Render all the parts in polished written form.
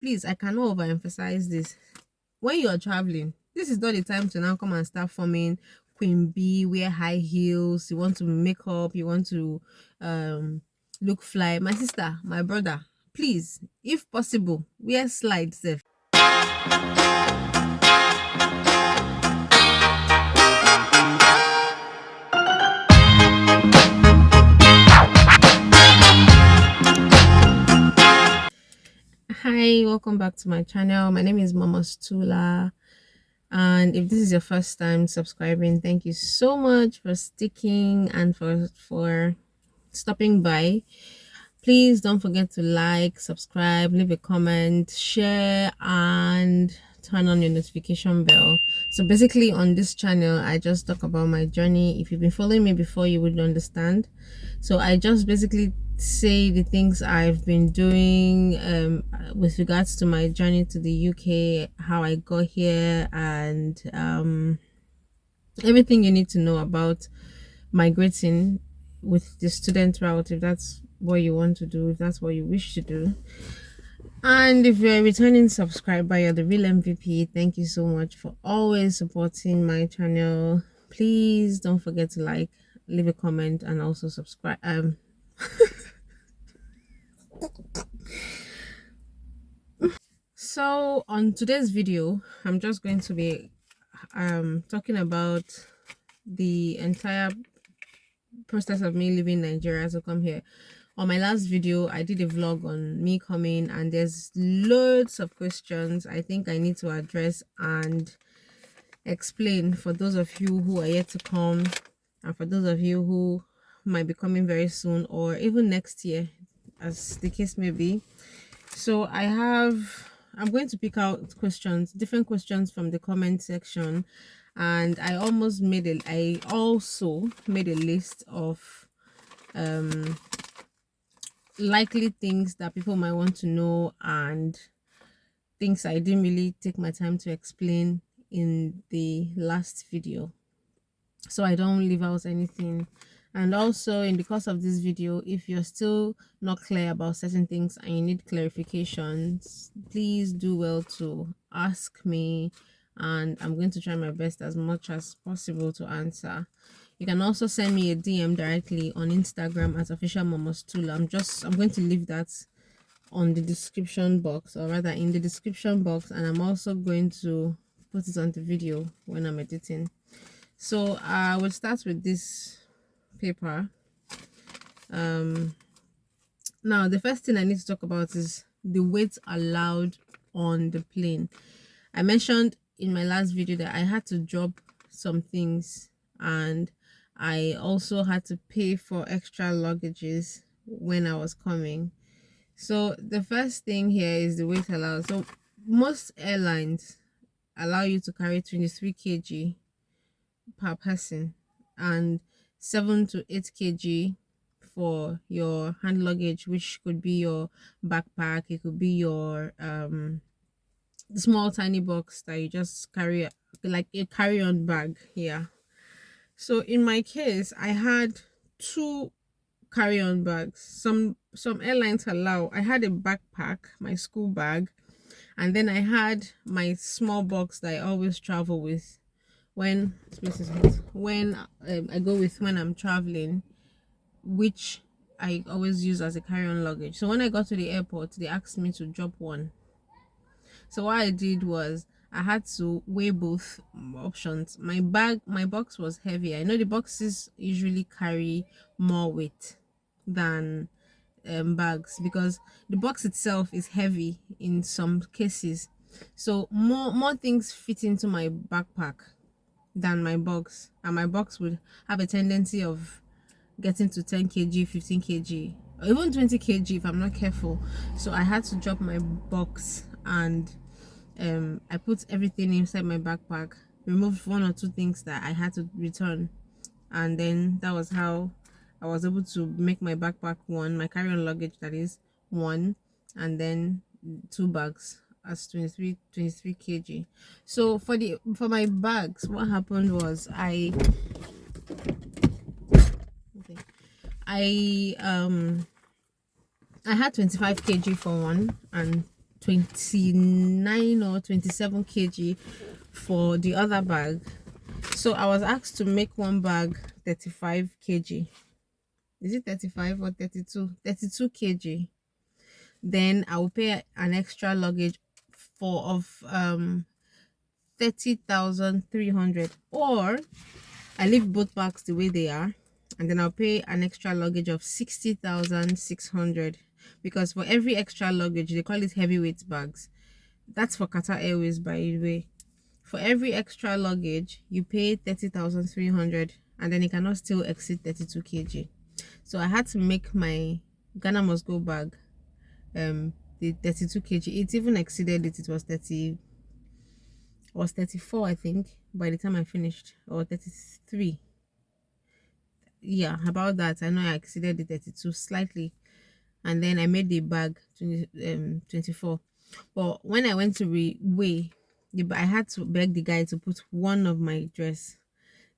please, I cannot overemphasize this. When you are traveling, this is not the time to now come and start forming queen bee, wear high heels, you want to make up, you want to um look fly. My sister, my brother, please, if possible, wear slides sef. Hi, welcome back to my channel. My name is Mama Stula, and if this is your first time subscribing, thank you so much for sticking and for stopping by. Please don't forget to like, subscribe, leave a comment, share, and turn on your notification bell. So basically on this channel, I just talk about my journey. If you've been following me before, you would understand. So I just basically say the things I've been doing with regards to my journey to the UK, how I got here, and everything you need to know about migrating with the student route, if that's what you want to do, if that's what you wish to do. And if you're a returning subscriber, you're the real MVP. Thank you so much for always supporting my channel. Please don't forget to like, leave a comment, and also subscribe. So on today's video, I'm just going to be talking about the entire process of me leaving Nigeria to come here. On my last video, I did a vlog on me coming, and there's loads of questions I think I need to address and explain for those of you who are yet to come, and for those of you who might be coming very soon or even next year, as the case may be. So I'm going to pick out different questions from the comment section, and I also made a list of likely things that people might want to know, and things I didn't really take my time to explain in the last video, so I don't leave out anything. And also, in the course of this video, if you're still not clear about certain things and you need clarifications, please do well to ask me, and I'm going to try my best as much as possible to answer. You can also send me a DM directly on Instagram at official Momostula. I'm going to leave that on the description box, or rather in the description box, and I'm also going to put it on the video when I'm editing. So I will start with this paper. Now the first thing I need to talk about is the weight allowed on the plane. I mentioned in my last video that I had to drop some things, and I also had to pay for extra luggages when I was coming. So the first thing here is the weight allowed. So most airlines allow you to carry 23 kg per person, and 7 to 8 kg for your hand luggage, which could be your backpack, it could be your small tiny box that you just carry, like a carry-on bag here. So in my case, I had two carry-on bags. Some airlines allow, I had a backpack, my school bag, and then I had my small box that I always travel with when I go with when I'm traveling, which I always use as a carry-on luggage. So when I got to the airport, they asked me to drop one. So what I did was I had to weigh both options. My box was heavy. I know the boxes usually carry more weight than bags, because the box itself is heavy in some cases. So more things fit into my backpack than my box, and my box would have a tendency of getting to 10 kg, 15 kg, or even 20 kg if I'm not careful. So I had to drop my box, and I put everything inside my backpack, removed one or two things that I had to return, and then that was how I was able to make my backpack one, my carry-on luggage that is one, and then two bags as 23 kg. So for my bags, what happened was I had 25 kg for one, and 29 or 27 kg for the other bag. So I was asked to make one bag 35 kg. Is it 35 or 32? 32 kg. Then I will pay an extra luggage for of 30,300, or I leave both bags the way they are, and then I'll pay an extra luggage of 60,600, because for every extra luggage, they call it heavyweight bags. That's for Qatar Airways, by the way. For every extra luggage, you pay 30,300, and then it cannot still exceed 32 kg. So I had to make my Ghana must go bag the 32 kg. It even exceeded it. It was 34, I think, by the time I finished, or 33. Yeah, about that. I know I exceeded the 32 slightly, and then I made the bag 24. But when I went to weigh I had to beg the guy to put one of my dress,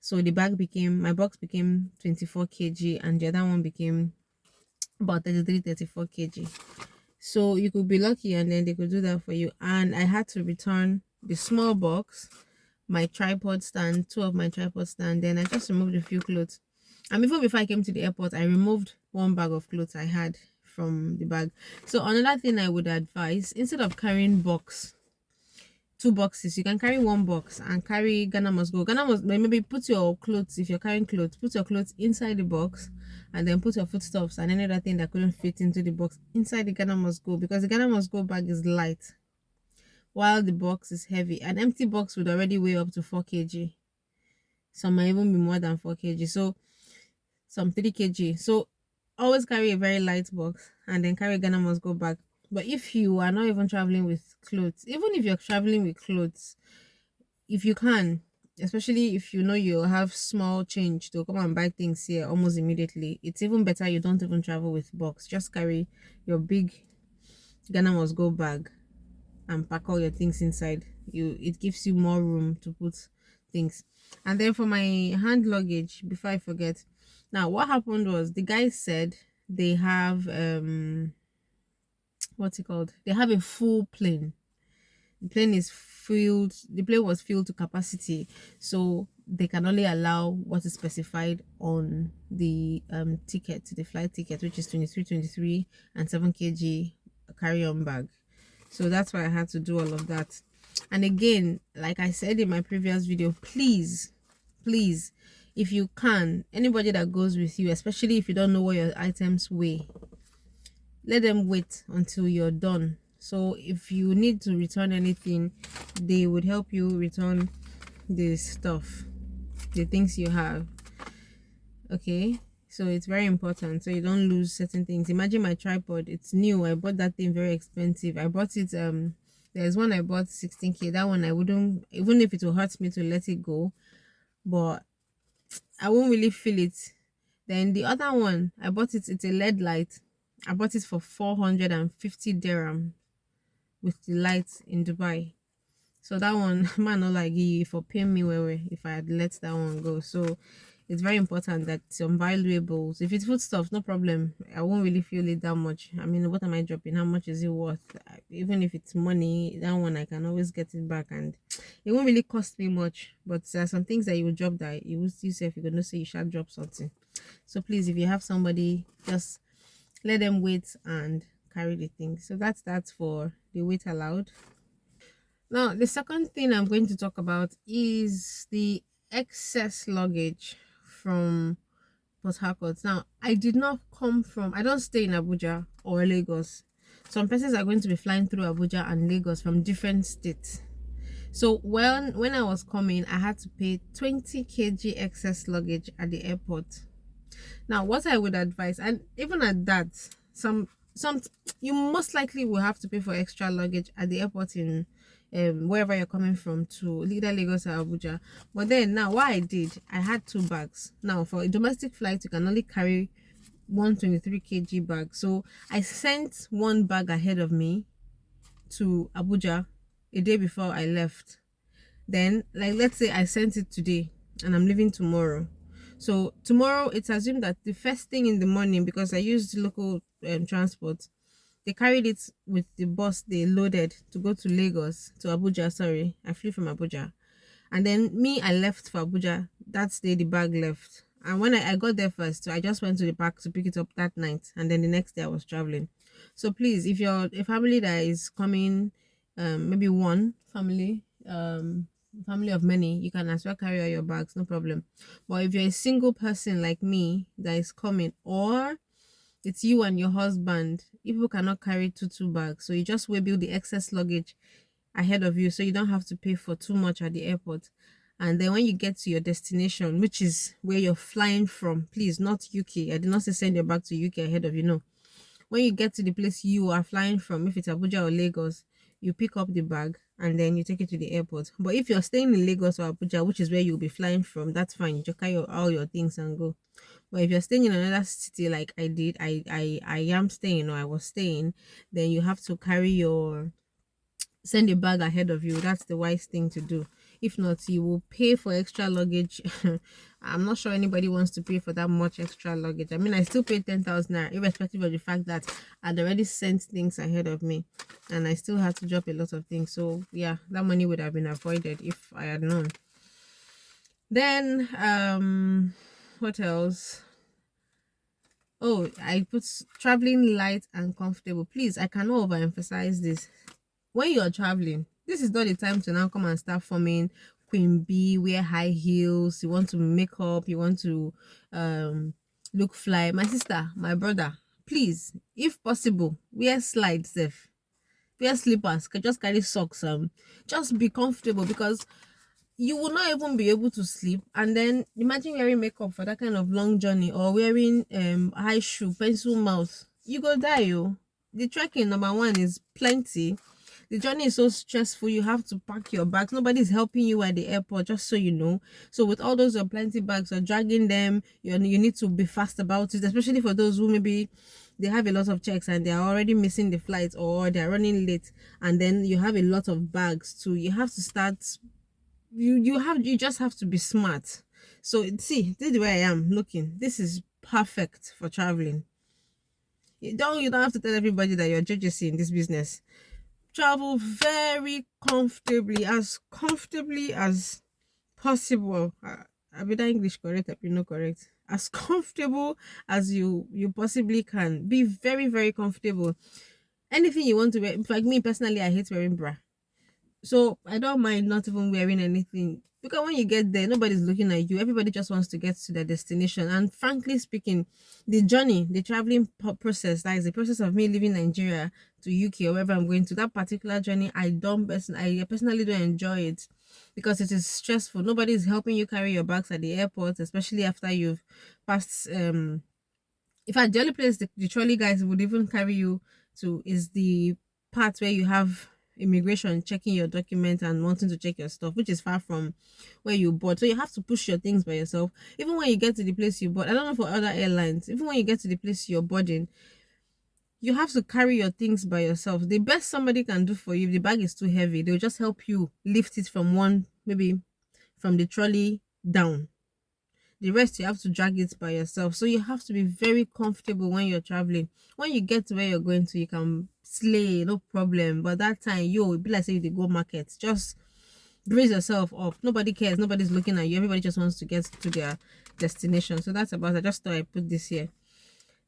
so the bag became, my box became 24 kg, and the other one became about 34 kg. So you could be lucky, and then they could do that for you. And I had to return the small box, my tripod stand, two of my tripod stand. Then I just removed a few clothes. And even before I came to the airport, I removed one bag of clothes I had from the bag. So another thing I would advise, instead of carrying two boxes, you can carry one box and carry Ghana must go. Ghana must, maybe put your clothes, if you're carrying clothes, put your clothes inside the box, and then put your foodstuffs and any other thing that couldn't fit into the box inside the Ghana must go, because the Ghana must go bag is light while the box is heavy. An empty box would already weigh up to 4 kg. Some might even be more than 4 kg. So some 3 kg. So always carry a very light box and then carry Ghana must go bag. But if you are not even traveling with clothes, even if you're traveling with clothes, if you can, especially if you know you'll have small change to come and buy things here almost immediately, it's even better you don't even travel with box. Just carry your big Ghana must go bag and pack all your things inside. It gives you more room to put things. And then for my hand luggage, before I forget, now what happened was the guy said they have what's it called, they have a full plane. The plane is filled, the plane was filled to capacity, so they can only allow what is specified on the ticket, the flight ticket, which is 23 and 7 kg carry-on bag. So that's why I had to do all of that. And again, like I said in my previous video, please, if you can, anybody that goes with you, especially if you don't know what your items weigh, let them wait until you're done. So if you need to return anything, they would help you return the stuff, the things you have. Okay, so it's very important so you don't lose certain things. Imagine my tripod, it's new. I bought that thing very expensive. I bought it there's one I bought 16k. That one I wouldn't, even if it will hurt me to let it go, but I won't really feel it. Then the other one I bought, it's a LED light. I bought it for 450 dirham with the lights in Dubai. So that one, man, not like you for paying me well if I had let that one go. So it's very important that some valuables, if it's foodstuff, no problem, I won't really feel it that much. I mean, what am I dropping? How much is it worth? Even if it's money, that one I can always get it back, and it won't really cost me much. But there are some things that you will drop that you will still say, if you're gonna say you shall drop something. So please, if you have somebody, just let them wait and carry the thing. So that's for the weight allowed. Now the second thing I'm going to talk about is the excess luggage from Port Harcourt. Now I don't stay in Abuja or Lagos. Some persons are going to be flying through Abuja and Lagos from different states. So when I was coming, I had to pay 20 kg excess luggage at the airport. Now what I would advise, and even at that, some you most likely will have to pay for extra luggage at the airport in wherever you're coming from, to either Lagos or Abuja. But then now what I did, I had two bags. Now for a domestic flight, you can only carry 123 kg bag. So I sent one bag ahead of me to Abuja a day before I left. Then, like, let's say I sent it today and I'm leaving tomorrow. So tomorrow, it's assumed that the first thing in the morning, because I used local transport, They carried it with the bus they loaded to go to Lagos, to Abuja. Sorry, I flew from Abuja. And then me, I left for Abuja. That day, the bag left. And when I got there first, so I just went to the park to pick it up that night. And then the next day, I was traveling. So please, if you're a family that is coming, maybe one family, family of many, you can as well carry all your bags, no problem. But if you're a single person like me that is coming, or it's you and your husband, people cannot carry two bags, so you just will build the excess luggage ahead of you, so you don't have to pay for too much at the airport. And then when you get to your destination, which is where you're flying from, please, not UK. I did not say send your bag to UK ahead of you. No, when you get to the place you are flying from, if it's Abuja or Lagos, you pick up the bag and then you take it to the airport. But if you're staying in Lagos or Abuja, which is where you'll be flying from, that's fine. You just carry all your things and go. But if you're staying in another city like I did, I am staying, or I was staying, then you have to carry your send a bag ahead of you. That's the wise thing to do. If not, you will pay for extra luggage. I'm not sure anybody wants to pay for that much extra luggage. I mean, I still paid 10,000 naira, irrespective of the fact that I'd already sent things ahead of me, and I still had to drop a lot of things. So yeah, that money would have been avoided if I had known. Then what else? Oh, I put traveling light and comfortable. Please, I cannot overemphasize this. When you're traveling, this is not the time to now come and start forming queen bee, wear high heels, you want to make up, you want to look fly. My sister, my brother, please, if possible, wear slides, safe, wear slippers, just carry socks, just be comfortable, because you will not even be able to sleep. And then imagine wearing makeup for that kind of long journey, or wearing high shoe, pencil mouth. You go die, yo. The trekking, number one, is plenty. The journey is so stressful. You have to pack your bags. Nobody's helping you at the airport, just so you know. So with all those plenty bags, you're dragging them. You need to be fast about it, especially for those who maybe they have a lot of checks and they are already missing the flight, or they're running late, and then you have a lot of bags too. You have to start. You just have to be smart. So see, this is the way I am looking. This is perfect for traveling. You don't have to tell everybody that you're JJC in this business. Travel very comfortably as possible. I be that English correct, I be not correct. As comfortable as you possibly can. Be very, very comfortable. Anything you want to wear. Like me personally, I hate wearing bra. So I don't mind not even wearing anything, because when you get there, nobody's looking at you. Everybody just wants to get to their destination. And frankly speaking, the journey, the traveling process, that is the process of me leaving Nigeria to UK or wherever I'm going to, that particular journey, I personally don't enjoy it, because it is stressful. Nobody is helping you carry your bags at the airport, especially after you've passed. In fact, the only place the trolley guys would even carry you to is the part where you have immigration checking your documents and wanting to check your stuff, which is far from where you board. So you have to push your things by yourself. Even when you get to the place you board, I don't know for other airlines, even when you get to the place you're boarding, you have to carry your things by yourself. The best somebody can do for you, if the bag is too heavy, they'll just help you lift it from maybe from the trolley down. The rest, you have to drag it by yourself. So you have to be very comfortable when you're traveling. When you get to where you're going to, you can slay, no problem. But that time, it'll be like say you go market. Just brace yourself up. Nobody cares. Nobody's looking at you. Everybody just wants to get to their destination. So that's about it. I just thought I put this here.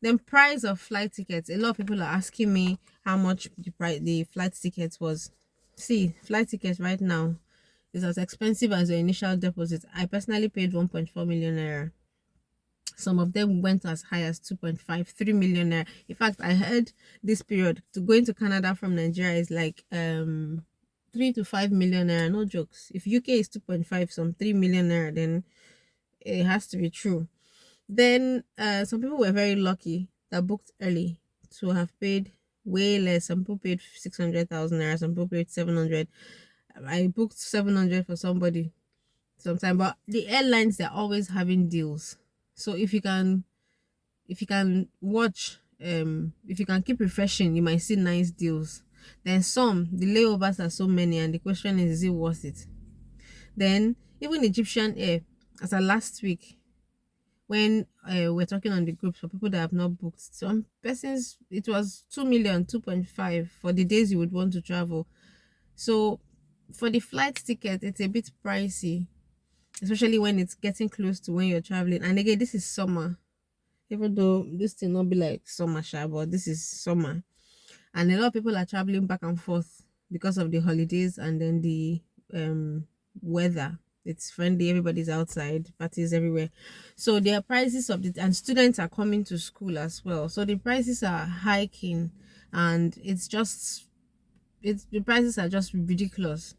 Then price of flight tickets. A lot of people are asking me how much the flight tickets was. See, flight tickets right now is as expensive as your initial deposit. I personally paid 1.4 million naira. Some of them went as high as 2.5, 3 million naira. In fact, I heard this period to going to Canada from Nigeria is like 3 to 5 million naira. No jokes. If UK is 2.5, some 3 million naira, then it has to be true. Then some people were very lucky that booked early to have paid way less. Some people paid 600,000 naira. Some people paid 700. I booked 700 for somebody sometime, but the airlines, they're always having deals. So if you can watch, if you can keep refreshing, you might see nice deals. Then the layovers are so many, and the question is it worth it? Then even Egyptian Air, as of last week, when we're talking on the groups for people that have not booked, some persons it was 2 million, 2.5 for the days you would want to travel. So for the flight ticket, it's a bit pricey, especially when it's getting close to when you're traveling. And again, this is summer, even though this thing not be like summer sha, but this is summer, and a lot of people are traveling back and forth because of the holidays and then the weather. It's friendly, everybody's outside, parties everywhere. So their prices of the, and students are coming to school as well, so the prices are hiking, and the prices are just ridiculous.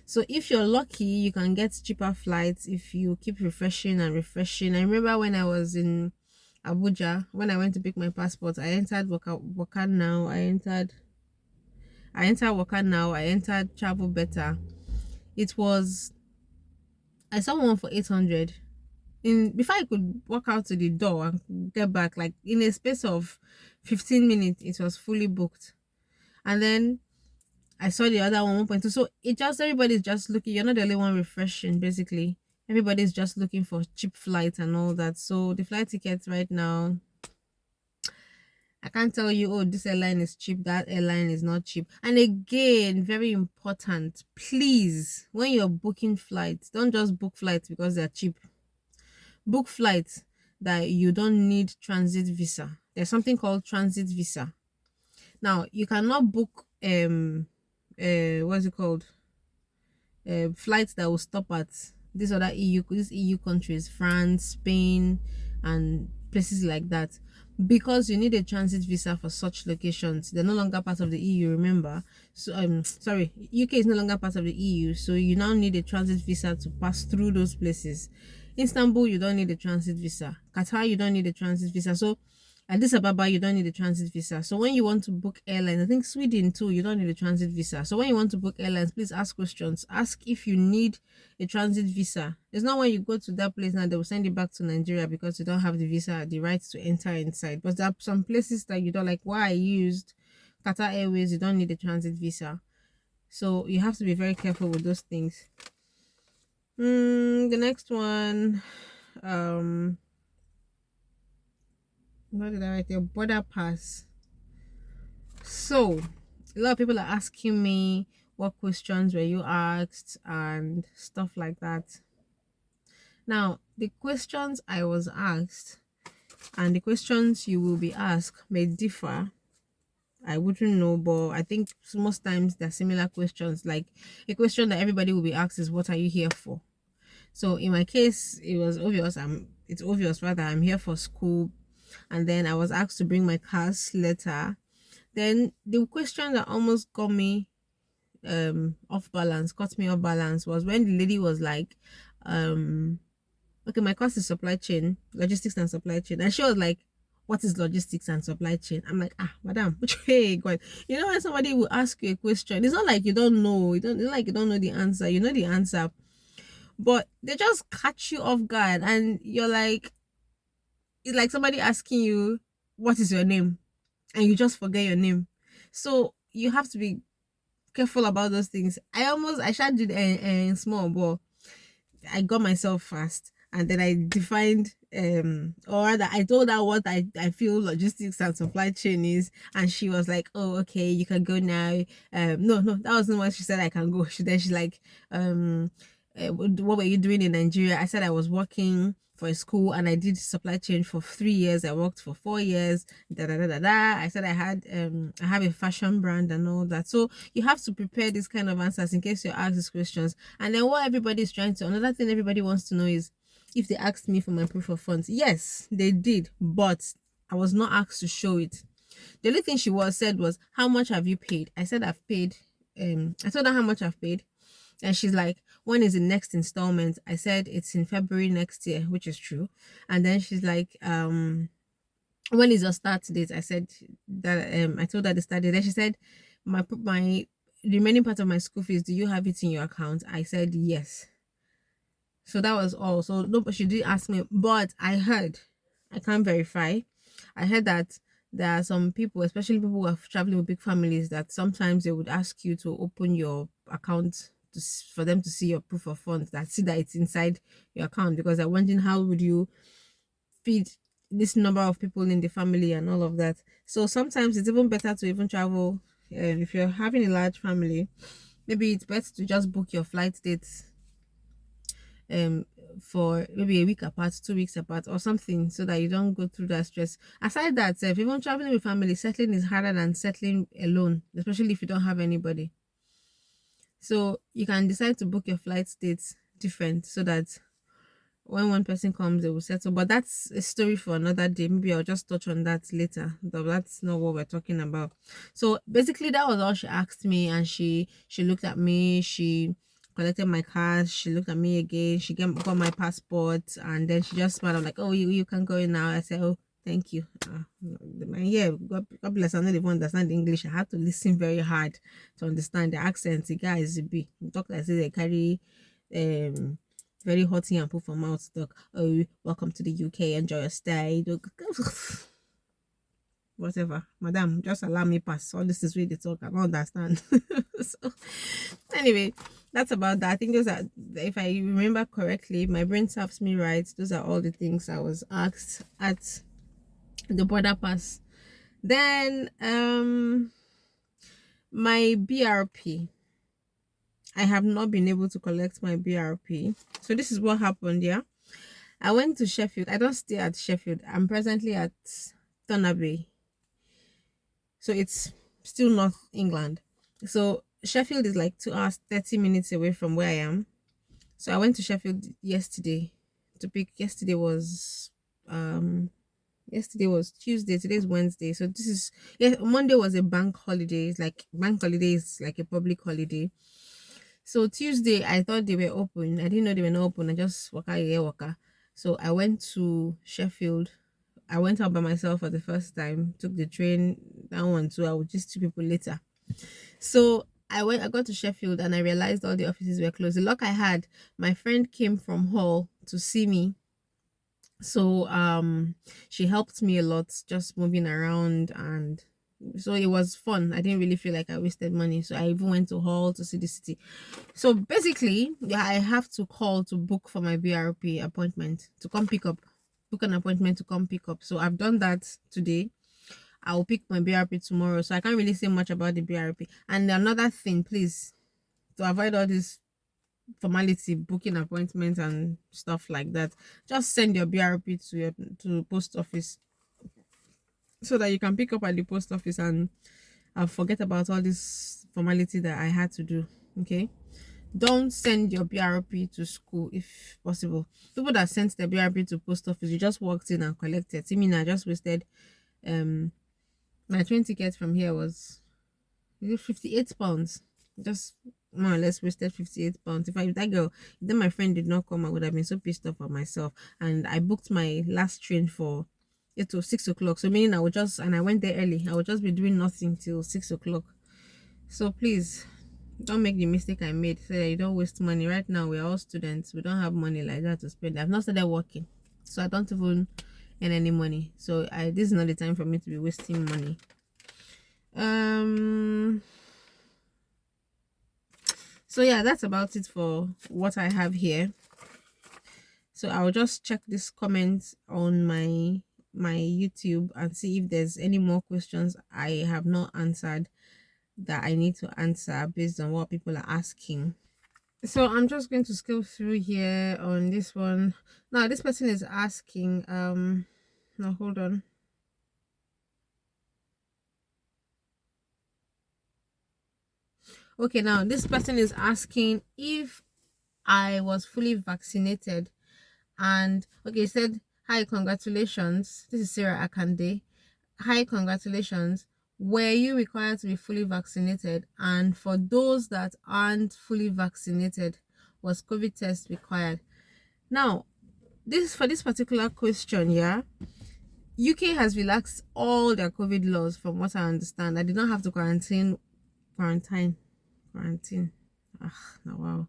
So if you're lucky, you can get cheaper flights if you keep refreshing and refreshing. I remember when I was in Abuja, when I went to pick my passport, I entered Waka Now, I entered Travel Better. It was, I saw one for 800. In before I could walk out to the door and get back, like in a space of 15 minutes, it was fully booked. And then I saw the other one 1.2. So it just, everybody's just looking. You're not the only one refreshing, basically. Everybody's just looking for cheap flights and all that. So the flight tickets right now, I can't tell you, oh, this airline is cheap, that airline is not cheap. And again, very important, please, when you're booking flights, don't just book flights because they're cheap. Book flights that you don't need transit visa. There's something called transit visa. Now, you cannot book what's it called? Flights that will stop at these EU countries, France, Spain, and places like that, because you need a transit visa for such locations. They're no longer part of the EU, remember. So sorry, UK is no longer part of the EU, so you now need a transit visa to pass through those places. Istanbul, you don't need a transit visa. Qatar, you don't need a transit visa. So Addis Ababa, you don't need a transit visa. So when you want to book airlines, I think Sweden too, you don't need a transit visa. So when you want to book airlines, please ask questions. Ask if you need a transit visa. It's not when you go to that place now they will send you back to Nigeria because you don't have the visa, the right to enter inside. But there are some places that you don't, like why I used Qatar Airways, you don't need a transit visa. So you have to be very careful with those things. The next one, what did I write? Your border pass. So a lot of people are asking me what questions were you asked and stuff like that. Now, the questions I was asked and the questions you will be asked may differ. I wouldn't know, but I think most times they're similar questions. Like a question that everybody will be asked is, what are you here for? So in my case, it was obvious. It's obvious rather. I'm here for school, and then I was asked to bring my CAS letter. Then the question that almost got me off balance, caught me off balance, was when the lady was like, okay, my course is supply chain, logistics and supply chain, and she was like, what is logistics and supply chain? I'm like, madam, which way going? You know, when somebody will ask you a question, it's not like you don't know, it's not like you don't know the answer, you know the answer, but they just catch you off guard, and you're like, it's like somebody asking you, what is your name? And you just forget your name. So you have to be careful about those things. I tried to do it small, but I got myself fast, and then I defined or rather I told her what I feel logistics and supply chain is, and she was like, oh, okay, you can go now. No, that wasn't what she said. I can go. She's like, what were you doing in Nigeria? I said I was working for a school and I did supply chain for 3 years. I worked for 4 years. I said I have a fashion brand and all that. So you have to prepare these kind of answers in case you're asked these questions. And then what everybody is trying to, another thing everybody wants to know is if they asked me for my proof of funds. Yes, they did, but I was not asked to show it. The only thing she said was, how much have you paid? I said I've paid. I told her how much I've paid. And she's like, when is the next installment? I said it's in February next year, which is true. And then she's like, when is your start date? I said that I told her the start date. Then she said, my the remaining part of my school fees, do you have it in your account? I said yes. So that was all. So no, but she did ask me, but I heard, I can't verify, I heard that there are some people, especially people who are traveling with big families, that sometimes they would ask you to open your account for them to see your proof of funds, that see that it's inside your account, because they're wondering how would you feed this number of people in the family and all of that. So sometimes it's even better to even travel. If you're having a large family, maybe it's better to just book your flight dates um for maybe a week apart, 2 weeks apart, or something, so that you don't go through that stress. Aside that, if even traveling with family, settling is harder than settling alone, especially if you don't have anybody. So you can decide to book your flight dates different, so that when one person comes, they will settle. But that's a story for another day. Maybe I'll just touch on that later. But that's not what we're talking about. So basically, that was all she asked me, and she looked at me. She collected my card. She looked at me again. She got my passport, and then she just smiled. I'm like, "Oh, you can go in now." I said, "Oh, thank you." Yeah, God bless. I don't even understand English. I had to listen very hard to understand the accent. The guy is a B. Talk like say they carry very hot and put for mouth talk. Oh, welcome to the UK, enjoy your stay. Whatever, madam, just allow me pass. All this is really talk. I don't understand. So anyway, that's about that. I think those are, if I remember correctly, my brain serves me right. Those are all the things I was asked at the border pass. Then my BRP. I have not been able to collect my BRP. So this is what happened, yeah. I went to Sheffield. I don't stay at Sheffield. I'm presently at Thurnaby. So it's still North England. So Sheffield is like 2 hours, 30 minutes away from where I am. So I went to Sheffield yesterday to pick. Yesterday was Tuesday, today's Wednesday. So this is, yeah, Monday was a bank holiday. It's like bank holiday is like a public holiday. So Tuesday, I thought they were open. I didn't know they were not open. I just waka. So I went to Sheffield. I went out by myself for the first time. Took the train, that one too. I would just 2 people later. So I got to Sheffield and I realized all the offices were closed. The luck I had, my friend came from Hull to see me. So she helped me a lot, just moving around, and so it was fun. I didn't really feel like I wasted money. So I even went to Hull to see the city. So basically, yeah, I have to call to book for my BRP appointment to come pick up, book an appointment to come pick up. So I've done that today. I'll pick my BRP tomorrow. So I can't really say much about the BRP. And another thing, please, to avoid all this formality, booking appointments and stuff like that, just send your BRP to post office, so that you can pick up at the post office and forget about all this formality that I had to do. Okay, don't send your BRP to school if possible. People that sent their BRP to post office, you just walked in and collected. I mean, I just wasted my train ticket from here was £58. Just more or less wasted £58. If that girl, then my friend did not come, I would have been so pissed off at myself. And I booked my last train for it was 6 o'clock. So meaning I went there early. I would just be doing nothing till 6 o'clock. So please don't make the mistake I made, so that you don't waste money. Right now we're all students. We don't have money like that to spend. I've not started working, so I don't even earn any money. So this is not the time for me to be wasting money. So yeah, that's about it for what I have here. So I'll just check this comment on my YouTube and see if there's any more questions I have not answered that I need to answer based on what people are asking. So I'm just going to scroll through here on this one. Now this person is asking no, hold on. Okay, now this person is asking if I was fully vaccinated. And okay, said, hi, congratulations. This is Sarah Akande. Hi, congratulations. Were you required to be fully vaccinated? And for those that aren't fully vaccinated, was COVID test required? Now, for this particular question, yeah, UK has relaxed all their COVID laws from what I understand. I did not have to quarantine. No, wow.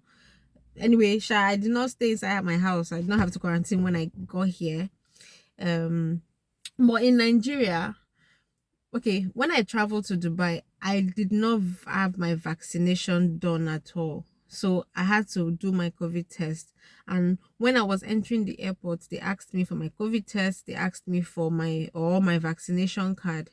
Anyway, I did not stay inside my house. I did not have to quarantine when I got here. But in Nigeria, okay, when I traveled to Dubai, I did not have my vaccination done at all. So I had to do my COVID test. And when I was entering the airport, they asked me for my COVID test. They asked me for my vaccination card.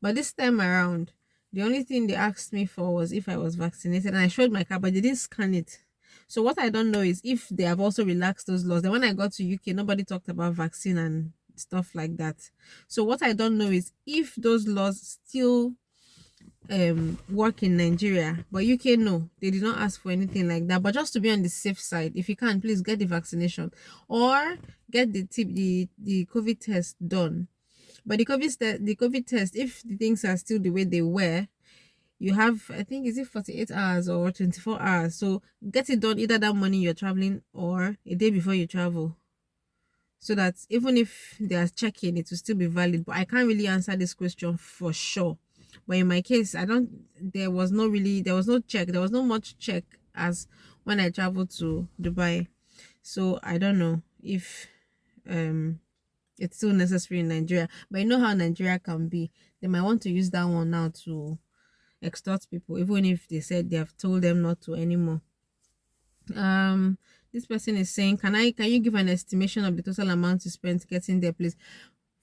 But this time around, the only thing they asked me for was if I was vaccinated. And I showed my card, but they didn't scan it. So what I don't know is if they have also relaxed those laws. Then when I got to UK, nobody talked about vaccine and stuff like that. So what I don't know is if those laws still work in Nigeria, but UK no, they did not ask for anything like that. But just to be on the safe side, if you can, please get the vaccination or get the COVID test done. But the COVID test, if the things are still the way they were, you have, I think, is it 48 hours or 24 hours? So get it done either that morning you're traveling or a day before you travel, so that even if they are checking, it will still be valid. But I can't really answer this question for sure. But in my case, I don't, there was no check, there was no much check as when I traveled to Dubai. So I don't know if it's still necessary in Nigeria. But you know how Nigeria can be. They might want to use that one now to extort people, even if they said they have told them not to anymore. um this person is saying, can you give an estimation of the total amount you spent getting there, please?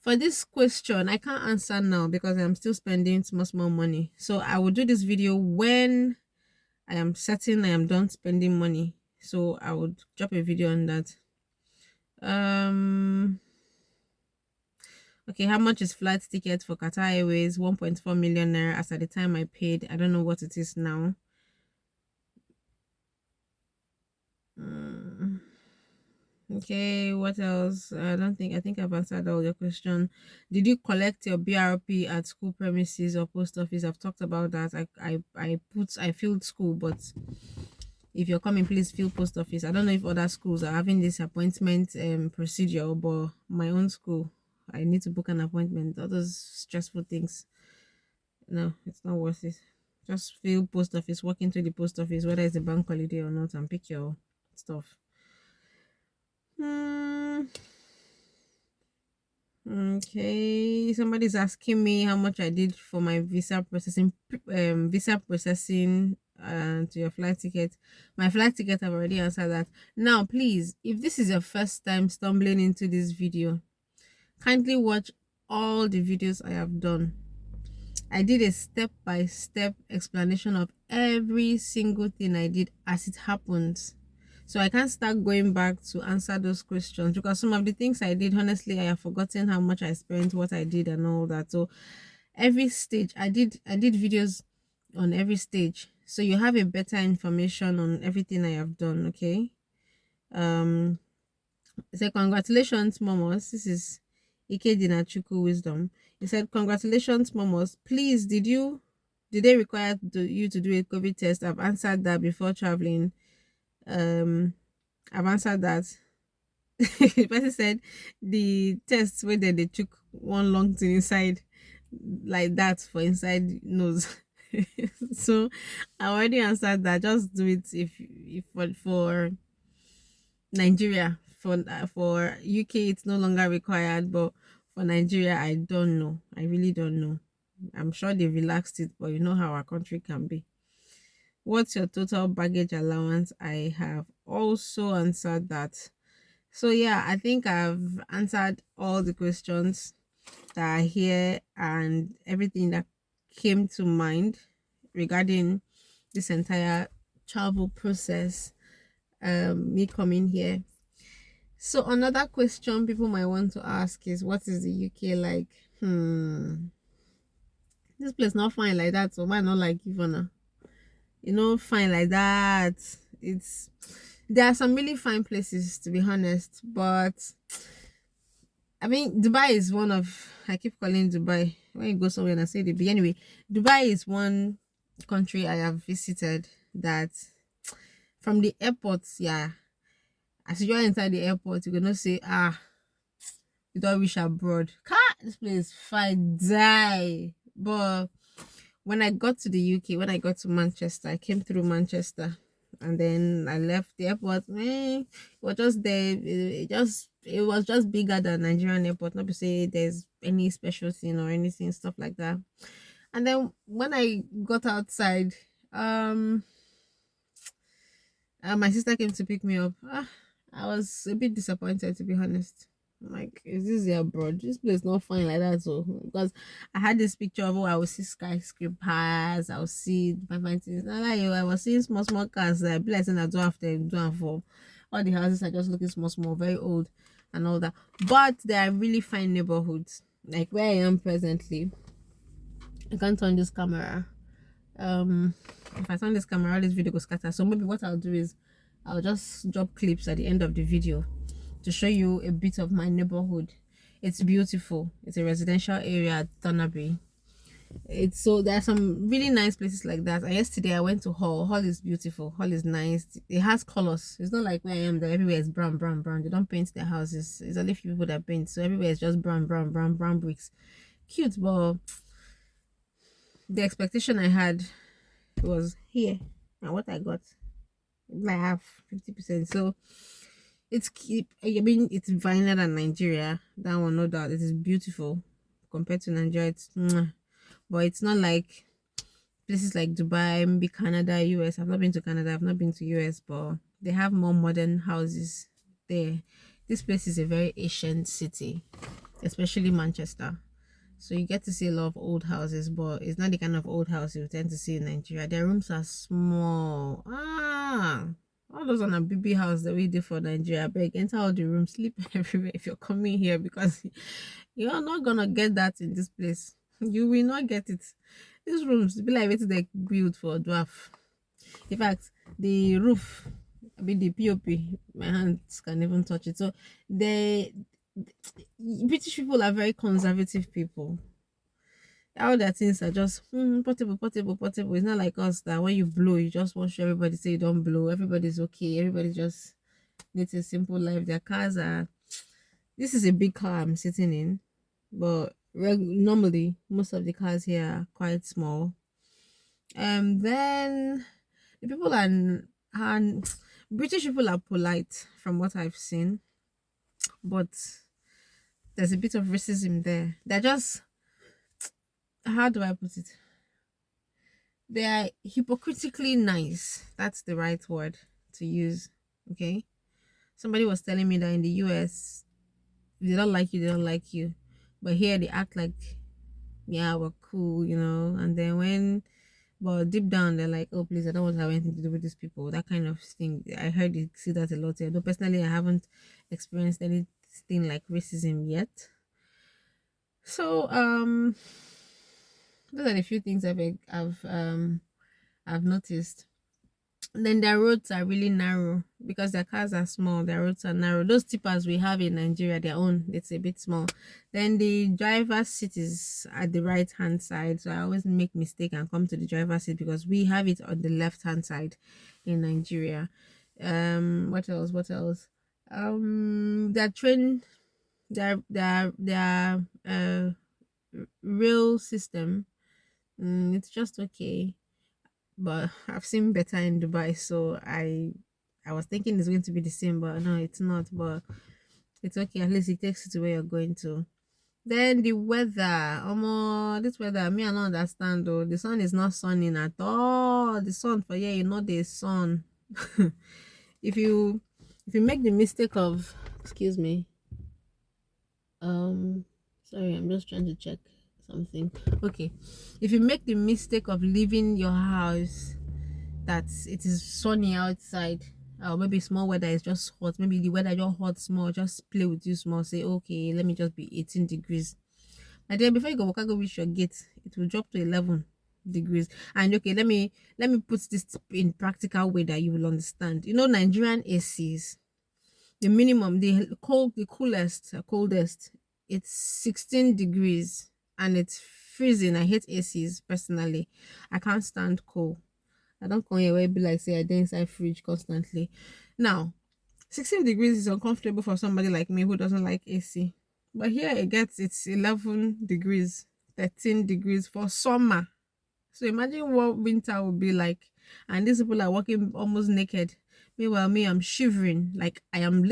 For this question, I can't answer now because I'm still spending small money. So I will do this video when I am certain I am done spending money. So I would drop a video on that. Okay, how much is flight ticket for Qatar Airways? 1.4 million naira as at the time I paid. I don't know what it is now. Okay, what else? I think I've answered all your question. Did you collect your BRP at school premises or post office? I've talked about that. I filled school, but if you're coming, please fill post office. I don't know if other schools are having this appointment procedure, but my own school, I need to book an appointment. All those stressful things. No, it's not worth it. Just fill post office, walk into the post office, whether it's a bank holiday or not, and pick your stuff. Okay, somebody's asking me how much I did for my visa processing to your flight ticket. My flight ticket, I've already answered that. Now please, if this is your first time stumbling into this video, kindly watch all the videos I have done. I did a step-by-step explanation of every single thing I did as it happens. So I can't start going back to answer those questions because some of the things I did, honestly, I have forgotten how much I spent, what I did and all that. So every stage I did videos on every stage. So you have a better information on everything I have done, okay? Say congratulations, Momos. This is Ike Dinachuku Wisdom. He said, congratulations, Momos. Please, did they require you to do a COVID test? I've answered that before traveling. I've answered that. The person said the tests where they took one long thing inside like that for inside nose. So I already answered that. Just do it if for Nigeria. For UK it's no longer required, but for Nigeria I don't know. I really don't know. I'm sure they relaxed it, but you know how our country can be. What's your total baggage allowance? I have also answered that. So yeah, I think I've answered all the questions that are here and everything that came to mind regarding this entire travel process, me coming here. So another question people might want to ask is, what is the UK like? This place not fine like that, so why not like Ivana? Fine like that. There are some really fine places, to be honest, but I mean, Dubai is one of, I keep calling Dubai when you go somewhere and I say Dubai. Anyway, Dubai is one country I have visited that from the airports, yeah, as you are inside the airport, you're gonna say, you don't wish abroad. This place fine die. But when I got to the UK, when I got to Manchester, I came through Manchester and then I left the airport. It was just there. It was just bigger than Nigerian airport. Not to say there's any special thing or anything, stuff like that. And then when I got outside, My sister came to pick me up. I was a bit disappointed, to be honest. I'm like, is this the abroad? This place not fine like that, so because I had this picture of, oh, I will see skyscrapers, I will see my things. Not like you, I was seeing small cars that be like saying I don't have to do and for all the houses are just looking small, very old and all that. But they are really fine neighborhoods. Like where I am presently, I can't turn this camera. If I turn this camera, all this video goes scatter. So maybe what I'll do is I'll just drop clips at the end of the video to show you a bit of my neighborhood. It's beautiful. It's a residential area at Thornaby. It's so there are some really nice places like that. And yesterday I went to Hall. Hall is beautiful. Hall is nice. It has colors. It's not like where I am that everywhere is brown. They don't paint their houses. It's only few people that paint. So everywhere is just brown bricks. Cute, but the expectation I had was here, and what I got, I have 50%. So it's keep. I mean, it's finer than Nigeria. That one, no doubt. It is beautiful compared to Nigeria. It's, but it's not like places like Dubai, maybe Canada, US. I've not been to Canada. I've not been to US, but they have more modern houses there. This place is a very ancient city, especially Manchester. So you get to see a lot of old houses, but it's not the kind of old house you tend to see in Nigeria. Their rooms are small. All those on a BB house that we do for Nigeria. Beg, enter all the rooms, sleep everywhere if you're coming here, because you're not gonna get that in this place. You will not get it. These rooms be like waiting they build for a dwarf. In fact, the roof, I mean the POP, my hands can even touch it. So British people are very conservative people. All their things are just portable. It's not like us that when you blow, you just want to show everybody say you don't blow. Everybody's okay. Everybody just needs a simple life. Their cars are. This is a big car I'm sitting in, but normally most of the cars here are quite small. Then the people and British people are polite from what I've seen, but there's a bit of racism there. They're just, how do I put it? They are hypocritically nice. That's the right word to use. Okay. Somebody was telling me that in the US, if they don't like you, they don't like you. But here they act like, yeah, we're cool, And then but deep down they're like, oh please, I don't want to have anything to do with these people. That kind of thing. I heard you see that a lot here. Though personally I haven't experienced anything like racism yet. So those are the few things I've noticed. Then their roads are really narrow because their cars are small. Their roads are narrow. Those tippers we have in Nigeria, their own, it's a bit small. Then the driver's seat is at the right hand side, so I always make mistake and come to the driver's seat because we have it on the left hand side in Nigeria. What else? Their train, their rail system, it's just okay, but I've seen better in Dubai, so I was thinking it's going to be the same, but no, it's not. But it's okay. At least it takes you to where you're going to. Then the weather, this weather, me I don't understand though. The sun is not sunning at all. The sun for yeah, you know the sun. if you make the mistake of, excuse me, sorry, I'm just trying to check something. Okay, if you make the mistake of leaving your house that it is sunny outside, or maybe small weather is just hot, maybe the weather just hot small, just play with you small, say okay, let me just be 18 degrees, and then before you go reach your gate, it will drop to 11 degrees. And okay, let me put this in practical way that you will understand. Nigerian ACs, the minimum, the coldest, it's 16 degrees and it's freezing. I hate ACs personally. I can't stand cold. I don't come here where it be like say I dey inside fridge constantly. Now 16 degrees is uncomfortable for somebody like me who doesn't like AC, but here it's 11 degrees, 13 degrees for summer. So imagine what winter would be like, and these people are walking almost naked. Meanwhile, me, I'm shivering. Like I'm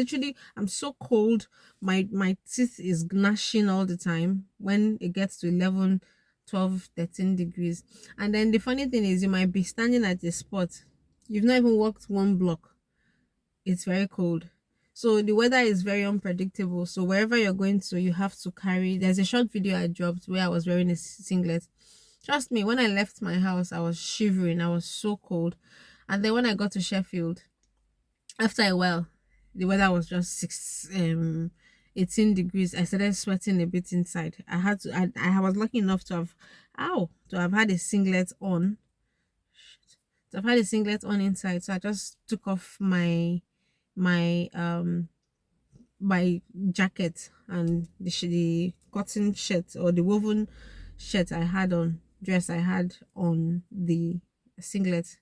so cold. My teeth is gnashing all the time when it gets to 11, 12, 13 degrees. And then the funny thing is, you might be standing at a spot. You've not even walked one block. it's very cold. So the weather is very unpredictable. So wherever you're going to, you have to carry. There's a short video I dropped where I was wearing a singlet. Trust me, when I left my house, I was shivering. I was so cold. And then when I got to Sheffield, after a while, the weather was just 18 degrees. I started sweating a bit inside. I was lucky enough to have had a singlet on. To have had a singlet on inside. So I just took off my my jacket and the cotton shirt or the woven shirt I had on, dress I had on the singlet,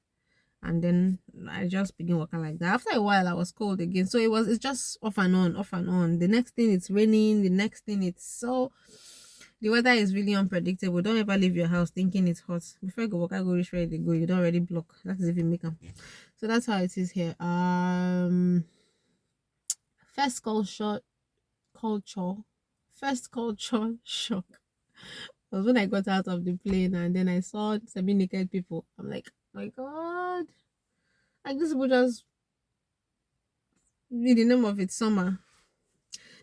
and then I just began walking like that. After a while, I was cold again, so it's just off and on, off and on. The next thing it's raining, the next thing it's so. The weather is really unpredictable. Don't ever leave your house thinking it's hot. Before you go walk, I go reach where they go. You don't already block. That is if you make them. So that's how it is here. First culture first culture shock was when I got out of the plane and then I saw semi-naked people. I'm like, my God, like this people just in the name of it summer.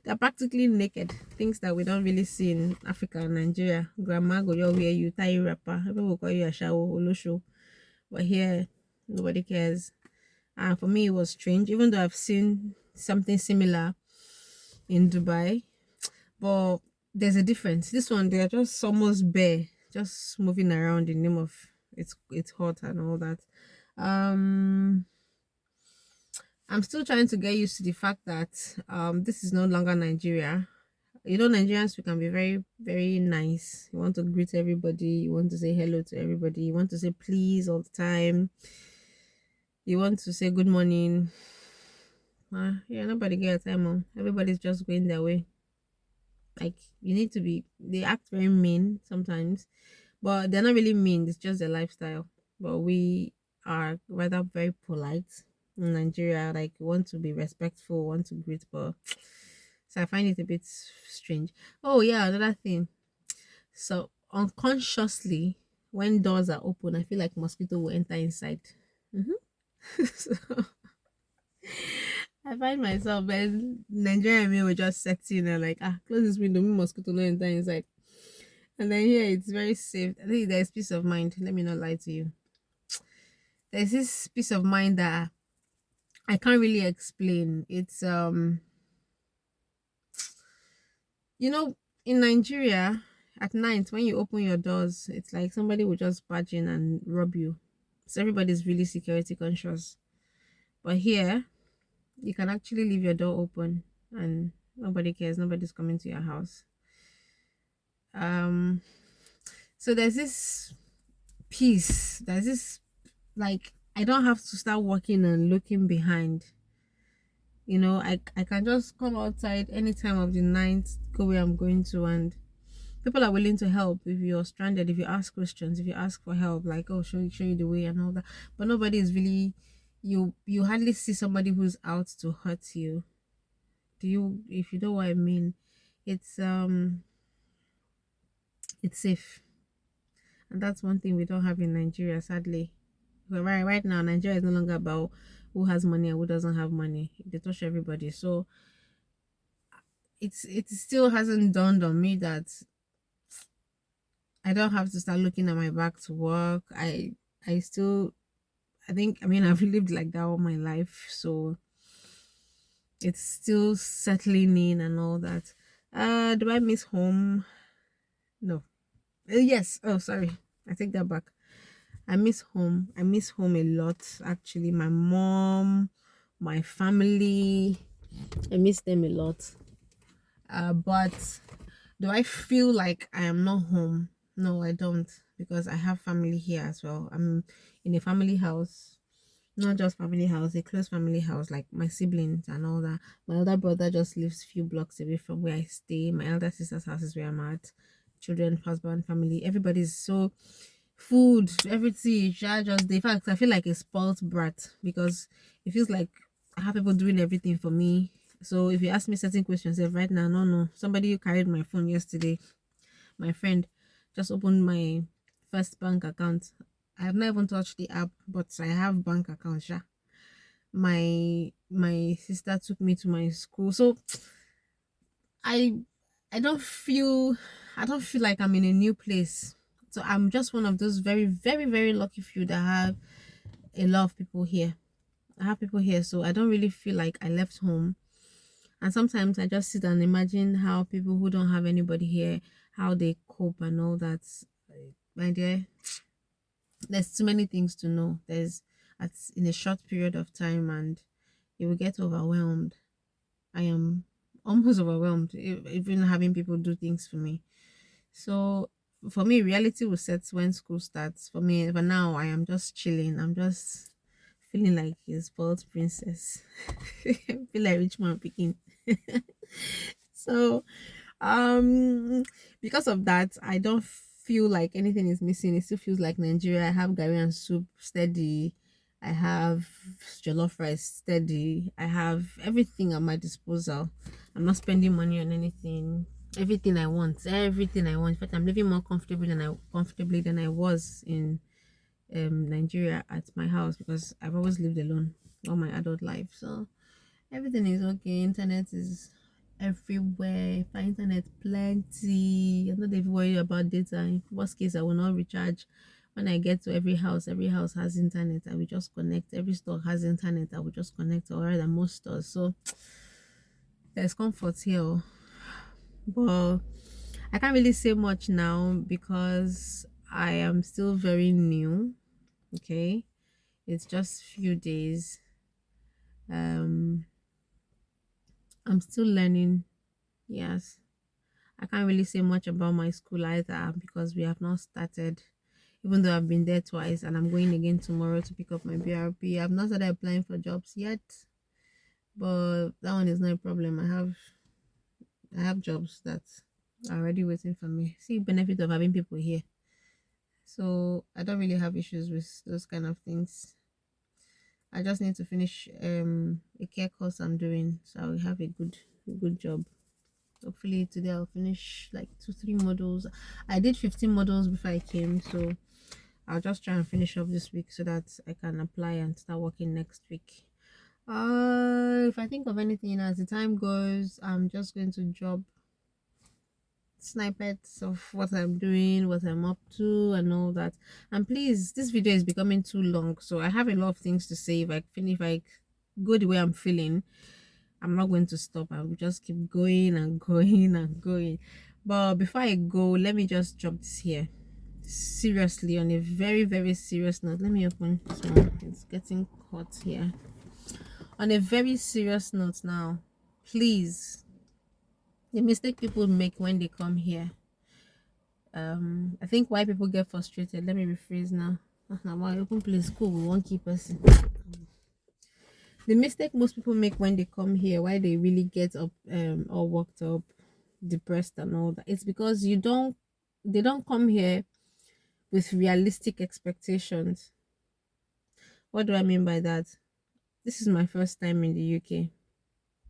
They're practically naked. Things that we don't really see in Africa and Nigeria. Grandma go your wear you tie wrapper. People will call you a shower olosho. But here nobody cares. And for me it was strange, even though I've seen something similar in Dubai. But there's a difference. This one they're just almost bare, just moving around in the name of it's hot and all that. I'm still trying to get used to the fact that this is no longer Nigeria. You know, Nigerians, we can be very, very nice. You want to greet everybody, you want to say hello to everybody, you want to say please all the time, you want to say good morning. Yeah, nobody get time on. Everybody's just going their way. Like you need to be they act very mean sometimes, but they're not really mean, it's just their lifestyle. But we are rather very polite in Nigeria, like we want to be respectful, want to greet, but so I find it a bit strange. Oh yeah, another thing. So unconsciously, when doors are open, I feel like mosquito will enter inside. So I find myself when Nigerian me will just set in and like close this window, me mosquito no enter inside. And then here it's very safe. I think there's peace of mind. Let me not lie to you. There's this peace of mind that I can't really explain. It's you know, in Nigeria at night when you open your doors, it's like somebody will just barge in and rob you. So everybody's really security conscious. But here, you can actually leave your door open and nobody cares. Nobody's coming to your house. So there's this peace. There's this like I don't have to start walking and looking behind. You know, I can just come outside any time of the night, go where I'm going to, and people are willing to help if you're stranded, if you ask questions, if you ask for help, like show you the way and all that. But nobody is really you hardly see somebody who's out to hurt you. Do you if you know what I mean? It's it's safe. And that's one thing we don't have in Nigeria, sadly. But right now, Nigeria is no longer about who has money and who doesn't have money. They touch everybody. So it still hasn't dawned on me that I don't have to start looking at my back to work. I still I think I mean I've lived like that all my life, so it's still settling in and all that. Do I miss home? No. Yes. Oh, sorry. I take that back. I miss home. I miss home a lot, actually. My mom, my family, I miss them a lot. But do I feel like I am not home? No, I don't, because I have family here as well. I'm in a family house, not just family house, a close family house, like my siblings and all that. My older brother just lives a few blocks away from where I stay. My elder sister's house is where I'm at. Children, husband, family, everybody's so food, everything. Just in fact, I feel like a spoiled brat because it feels like I have people doing everything for me. So if you ask me certain questions, right now, no, somebody carried my phone yesterday. My friend just opened my first bank account. I have not even touched the app, but I have bank account. My sister took me to my school. So I I don't feel I don't feel like I'm in a new place. So I'm just one of those very, very, very lucky few that have a lot of people here. I have people here, so I don't really feel like I left home. And sometimes I just sit and imagine how people who don't have anybody here, how they cope and all that. My dear, there's too many things to know. There's at in a short period of time, and you will get overwhelmed. I am almost overwhelmed, even having people do things for me. So for me, reality will set when school starts. For me, for now, I am just chilling. I'm just feeling like a spoiled princess. I feel like rich man picking. So because of that, I don't feel like anything is missing. It still feels like Nigeria. I have gari and soup steady. I have jollof rice steady. I have everything at my disposal. I'm not spending money on anything. Everything I want. Everything I want. In fact, I'm living more comfortably than I was in Nigeria at my house, because I've always lived alone all my adult life. So everything is okay. Internet is everywhere. For internet plenty. I'm not even worried about data. In worst case, I will not recharge. When I get to every house has internet. I will just connect. Every store has internet. I will just connect, or rather most stores. So there's comfort here. But I can't really say much now because I am still very new. Okay. It's just few days. Um I'm still learning. Yes. I can't really say much about my school either because we have not started. Even though I've been there twice and I'm going again tomorrow to pick up my BRP. I've not started applying for jobs yet, but that one is not a problem. I have jobs that are already waiting for me. See, benefit of having people here. So I don't really have issues with those kind of things. I just need to finish a care course I'm doing, so I'll have a good job. Hopefully today I'll finish like 2 3 models. I did 15 models before I came, so I'll just try and finish up this week so that I can apply and start working next week. If I think of anything as the time goes, I'm just going to drop snippets of what I'm doing, what I'm up to, and all that. And please, this video is becoming too long, so I have a lot of things to say. If I go the way I'm feeling, I'm not going to stop. I will just keep going and going and going. But before I go, let me just drop this here. Seriously, on a very, very serious note, let me open this one. It's getting hot here. On a very serious note now, please, the mistake people make when they come here, I think why people get frustrated. Let me rephrase now. Why open place cool with one key person. The mistake most people make when they come here, why they really get up all worked up, depressed and all that, it's because they don't come here with realistic expectations. What do I mean by that? This is my first time in the UK.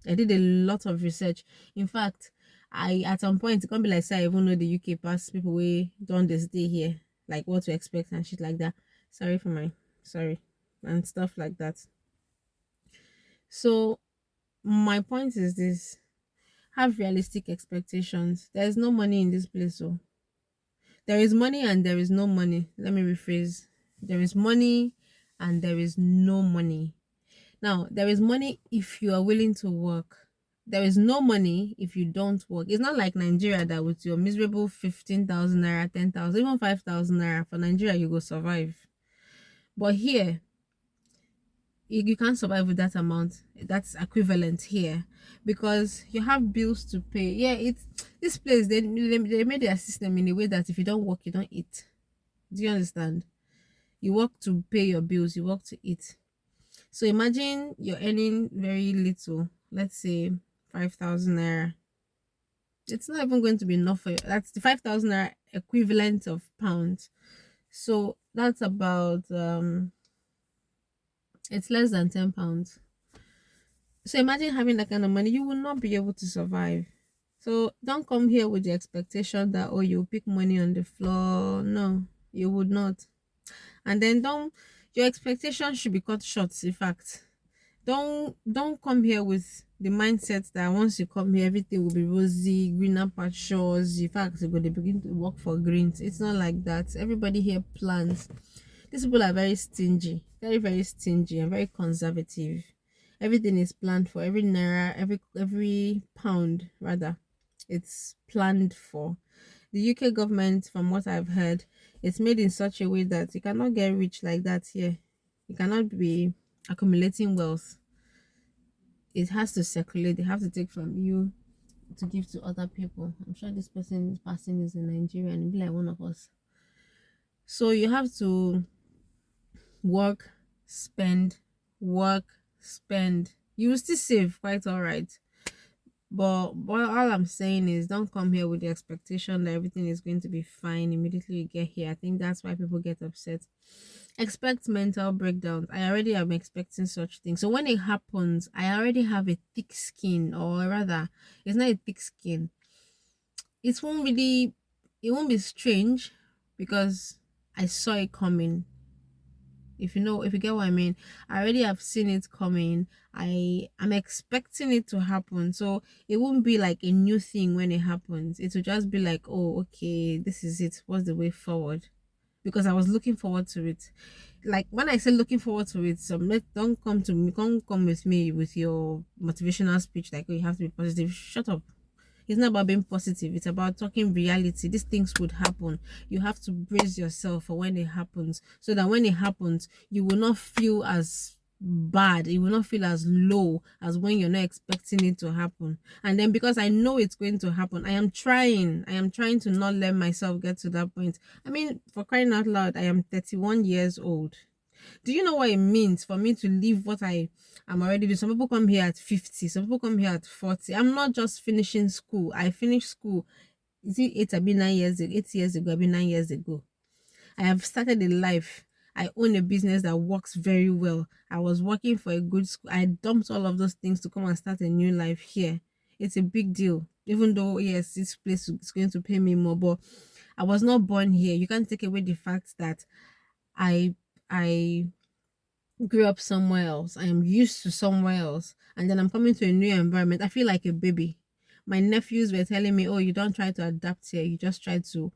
I did a lot of research. In fact, I at some point it can't be like say I even know the UK past people way done this day here, like what to expect and shit like that. Sorry and stuff like that. So my point is this: have realistic expectations. There is no money in this place, so there is money and there is no money. Let me rephrase: there is money and there is no money. Now, there is money if you are willing to work. There is no money if you don't work. It's not like Nigeria that with your miserable 15,000 naira, 10,000, even 5,000 naira for Nigeria, you go survive. But here, you can't survive with that amount. That's equivalent here because you have bills to pay. Yeah, it's this place, they made their system in a way that if you don't work, you don't eat. Do you understand? You work to pay your bills, you work to eat. So imagine you're earning very little, let's say 5,000 naira. It's not even going to be enough for you. That's the 5,000 naira equivalent of pounds. So that's about it's less than £10. So imagine having that kind of money, you will not be able to survive. So don't come here with the expectation that oh, you pick money on the floor. No, you would not. And then don't your expectation should be cut short, in fact. Don't come here with the mindset that once you come here everything will be rosy, greener pastures. In fact, you're going to begin to work for greens. It's not like that. Everybody here plans. These people are very stingy, very very stingy, and very conservative. Everything is planned for. Every naira, every pound rather, it's planned for. The UK government, from what I've heard, it's made in such a way that you cannot get rich like that here. You cannot be accumulating wealth. It has to circulate. They have to take from you to give to other people. I'm sure this person is in Nigeria and be like one of us. So you have to work, spend, work, spend. You will still save quite all right. But all I'm saying is don't come here with the expectation that everything is going to be fine immediately you get here. I think that's why people get upset. Expect mental breakdowns. I already am expecting such things. So when it happens, I already have a thick skin, or rather, it's not a thick skin. It won't really, it won't be strange because I saw it coming. If you get what I mean, I already have seen it coming. I'm expecting it to happen, so it won't be like a new thing when it happens. It will just be like, oh, okay, this is it. What's the way forward? Because I was looking forward to it. Like when I say looking forward to it, don't come to me, don't come with me with your motivational speech like, oh, you have to be positive. Shut up. It's not about being positive. It's about talking reality. These things would happen. You have to brace yourself for when it happens, so that when it happens, you will not feel as bad. You will not feel as low as when you're not expecting it to happen. And then because I know it's going to happen, I am trying to not let myself get to that point. I mean, for crying out loud, I am 31 years old. Do you know what it means for me to leave what I'm already doing? Some people come here at 50, some people come here at 40. I'm not just finishing school. I finished school, is it 9 years ago? 8 years ago, 9 years ago. I have started a life. I own a business that works very well. I was working for a good school. I dumped all of those things to come and start a new life here. It's a big deal. Even though, yes, this place is going to pay me more, but I was not born here. You can't take away the fact that I I grew up somewhere else. I am used to somewhere else. And then I'm coming to a new environment. I feel like a baby. My nephews were telling me, oh, you don't try to adapt here. You just try to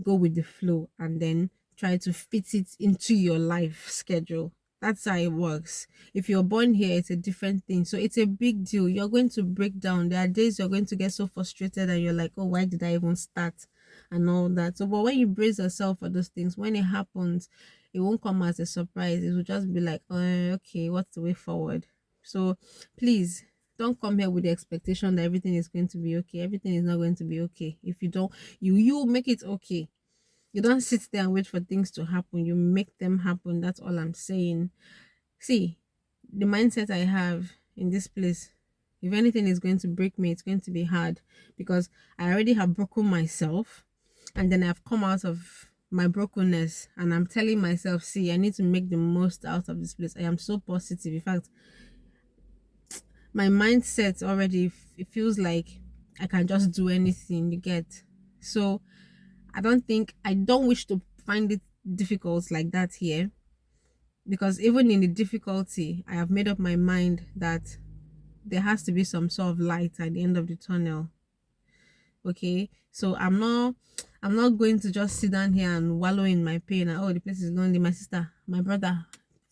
go with the flow and then try to fit it into your life schedule. That's how it works. If you're born here, it's a different thing. So it's a big deal. You're going to break down. There are days you're going to get so frustrated and you're like, oh, why did I even start? And all that. So, but when you brace yourself for those things, when it happens, it won't come as a surprise. It will just be like, okay, what's the way forward? So please don't come here with the expectation that everything is going to be okay. Everything is not going to be okay. If you don't, you make it okay. You don't sit there and wait for things to happen. You make them happen. That's all I'm saying. See, the mindset I have in this place, if anything is going to break me, it's going to be hard because I already have broken myself, and then I've come out of my brokenness and I'm telling myself, see, I need to make the most out of this place. I am so positive. In fact, my mindset already, it feels like I can just do anything, you get. So I don't wish to find it difficult like that here, because even in the difficulty, I have made up my mind that there has to be some sort of light at the end of the tunnel. Okay, so I'm not going to just sit down here and wallow in my pain and, oh, the place is lonely. My sister, my brother,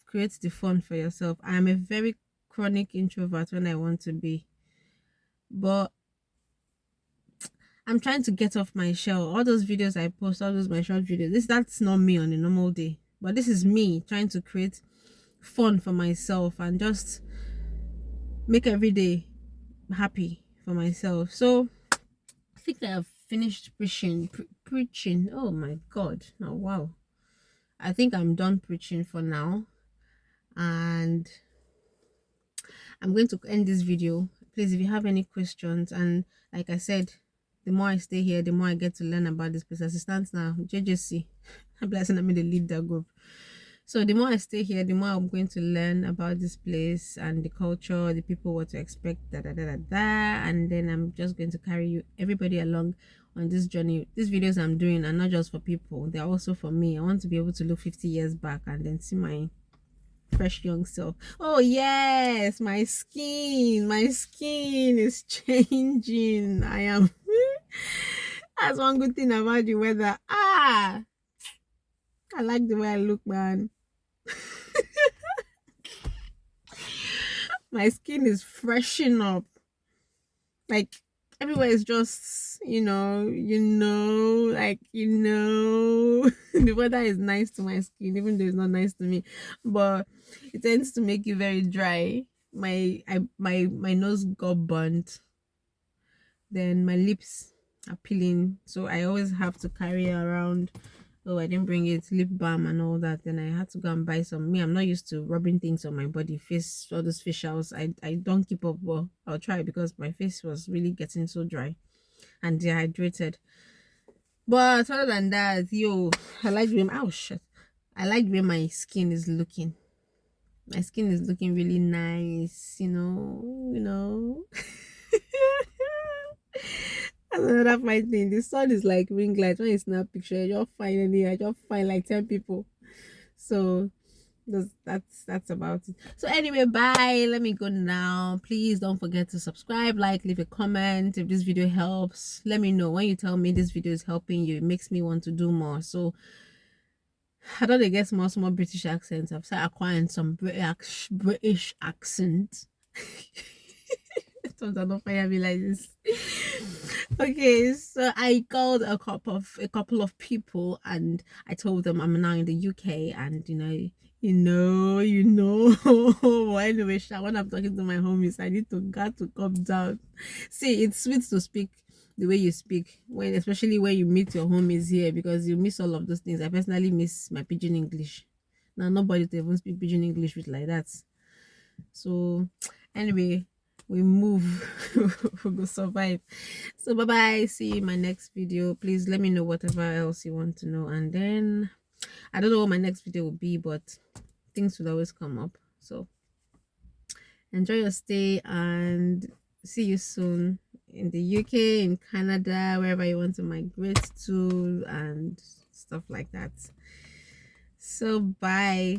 create the fun for yourself. I am a very chronic introvert when I want to be, but I'm trying to get off my shell. All those videos I post, all those my short videos, that's not me on a normal day, but this is me trying to create fun for myself and just make every day happy for myself. So I think I have finished preaching. Oh my god. Oh wow. I think I'm done preaching for now, and I'm going to end this video. Please, if you have any questions, and like I said, the more I stay here, the more I get to learn about this place. As it stands now, JJC, I'm blessing me to lead that group. So the more I stay here, the more I'm going to learn about this place and the culture, the people, what to expect, and then I'm just going to carry everybody along on this journey. These videos I'm doing are not just for people, they're also for me. I want to be able to look 50 years back and then see my fresh young self. Oh yes, my skin is changing. I am that's one good thing about the weather. I like the way I look, man. My skin is freshening up. Like everywhere is just, the weather is nice to my skin, even though it's not nice to me. But it tends to make you very dry. My nose got burnt. Then my lips are peeling. So I always have to carry around, oh, I didn't bring it, lip balm and all that. Then I had to go and buy some. Me, I'm not used to rubbing things on my body, face, all those facials. I don't keep up, but I'll try because my face was really getting so dry and dehydrated. But other than that, I like the way, oh shit, I like the way my skin is looking. My skin is looking really nice, That's another fine thing. The sun is like ring light. When you snap picture, you just find I just find like 10 people. So that's about it. So anyway, bye. Let me go now. Please don't forget to subscribe, like, leave a comment if this video helps. Let me know. When you tell me this video is helping you, it makes me want to do more. So I don't get small British accents. I've started acquiring some British accent. Sometimes I don't fire me like this. Okay, so I called a couple of people and I told them I'm now in the UK, and well, anyway, when I'm talking to my homies, I need to got to calm down. See, it's sweet to speak the way you speak, especially when you meet your homies here, because you miss all of those things. I personally miss my pidgin English. Now nobody to even speak pidgin English with like that. So anyway, we move. We go survive. So bye bye, see you in my next video. Please let me know whatever else you want to know, and then I don't know what my next video will be, but things will always come up. So enjoy your stay and see you soon in the UK, in Canada, wherever you want to migrate to and stuff like that. So bye.